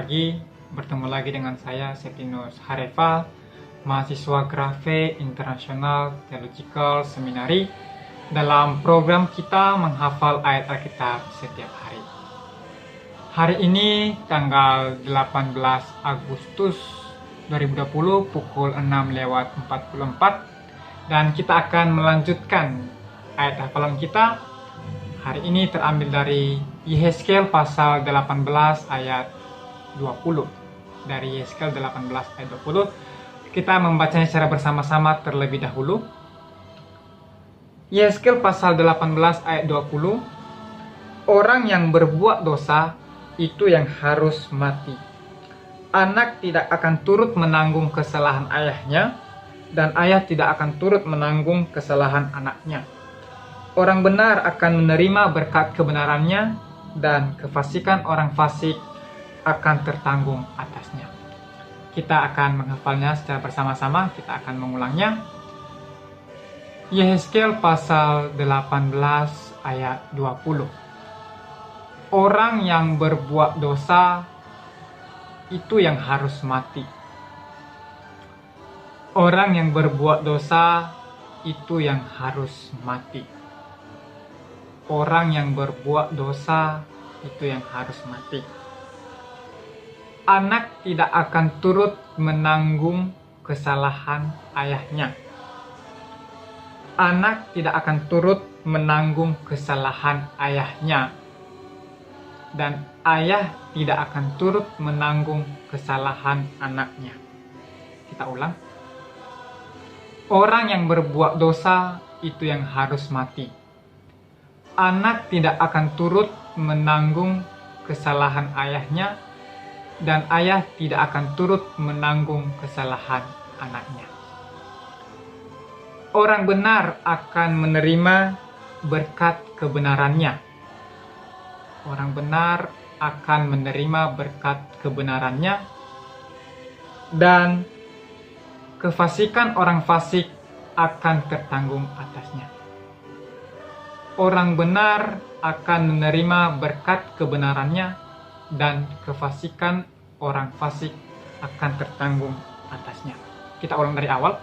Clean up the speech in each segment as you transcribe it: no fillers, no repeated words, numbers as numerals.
pagi. Bertemu lagi dengan saya, Septinus Harefa, mahasiswa Grafe International Theological Seminary, dalam program kita menghafal ayat Alkitab setiap hari. Hari ini tanggal 18 Agustus 2020 pukul 6:44, dan kita akan melanjutkan ayat hafalan kita. Hari ini terambil dari Yehezkiel pasal 18 ayat 20. Dari Yehezkiel 18 ayat 20, kita membacanya secara bersama-sama terlebih dahulu. Yehezkiel pasal 18 ayat 20. Orang yang berbuat dosa itu yang harus mati. Anak tidak akan turut menanggung kesalahan ayahnya, dan ayah tidak akan turut menanggung kesalahan anaknya. Orang benar akan menerima berkat kebenarannya, dan kefasikan orang fasik akan tertanggung atasnya. Kita akan menghafalnya secara bersama-sama, kita akan mengulangnya. Yehezkiel pasal 18 ayat 20. Orang yang berbuat dosa itu yang harus mati. Orang yang berbuat dosa itu yang harus mati. Orang yang berbuat dosa itu yang harus mati. Anak tidak akan turut menanggung kesalahan ayahnya. Anak tidak akan turut menanggung kesalahan ayahnya. Dan ayah tidak akan turut menanggung kesalahan anaknya. Kita ulang. Orang yang berbuat dosa itu yang harus mati. Anak tidak akan turut menanggung kesalahan ayahnya, dan ayah tidak akan turut menanggung kesalahan anaknya. Orang benar akan menerima berkat kebenarannya. Orang benar akan menerima berkat kebenarannya, dan kefasikan orang fasik akan tertanggung atasnya. Orang benar akan menerima berkat kebenarannya, dan kefasikan orang fasik akan tertanggung atasnya. Kita ulang dari awal.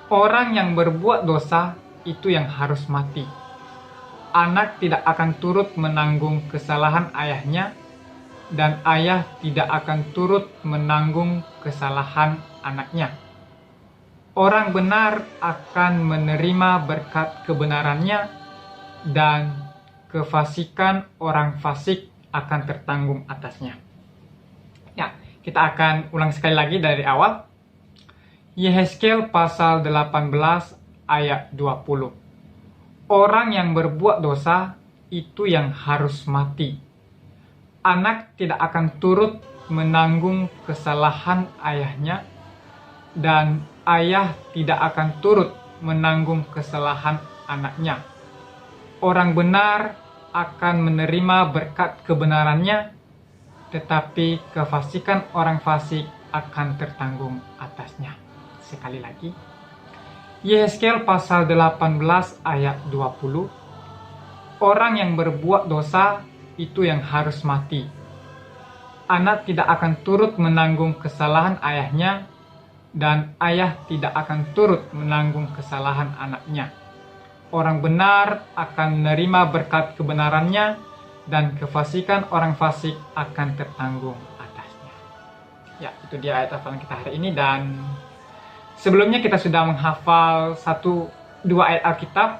Orang yang berbuat dosa itu yang harus mati. Anak tidak akan turut menanggung kesalahan ayahnya, dan ayah tidak akan turut menanggung kesalahan anaknya. Orang benar akan menerima berkat kebenarannya, dan kefasikan orang fasik akan tertanggung atasnya. Ya, kita akan ulang sekali lagi dari awal. Yehezkiel pasal 18 ayat 20. Orang yang berbuat dosa itu yang harus mati. Anak tidak akan turut menanggung kesalahan ayahnya, dan ayah tidak akan turut menanggung kesalahan anaknya. Orang benar akan menerima berkat kebenarannya, tetapi kefasikan orang fasik akan tertanggung atasnya. Sekali lagi. Yehezkiel pasal 18 ayat 20. Orang yang berbuat dosa itu yang harus mati. Anak tidak akan turut menanggung kesalahan ayahnya, dan ayah tidak akan turut menanggung kesalahan anaknya. Orang benar akan menerima berkat kebenarannya, dan kefasikan orang fasik akan tertanggung atasnya. Ya, itu dia ayat hafalan kita hari ini. Dan sebelumnya kita sudah menghafal 1-2 ayat Alkitab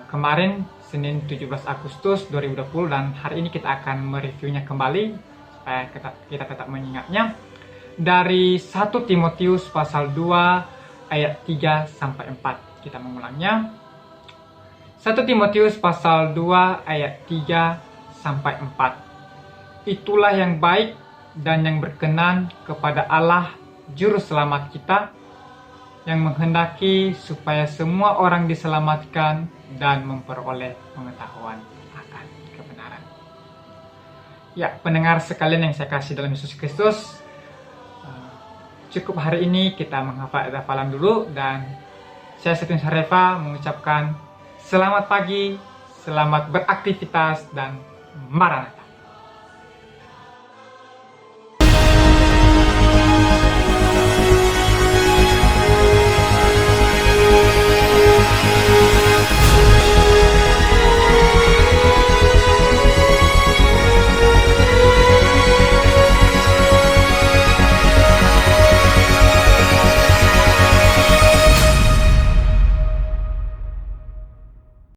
kemarin Senin 17 Agustus 2020, dan hari ini kita akan mereviewnya kembali supaya kita tetap mengingatnya. Dari 1 Timotius pasal 2 ayat 3-4. Kita mengulangnya. 1 Timotius pasal 2 ayat 3-4. Itulah yang baik dan yang berkenan kepada Allah Juru Selamat kita, yang menghendaki supaya semua orang diselamatkan dan memperoleh pengetahuan akan kebenaran. Ya, pendengar sekalian yang saya kasih dalam Yesus Kristus, cukup hari ini kita menghafal ayat hafalan dulu, dan saya Septinus Harefa mengucapkan selamat pagi, selamat beraktivitas, dan Maranatha.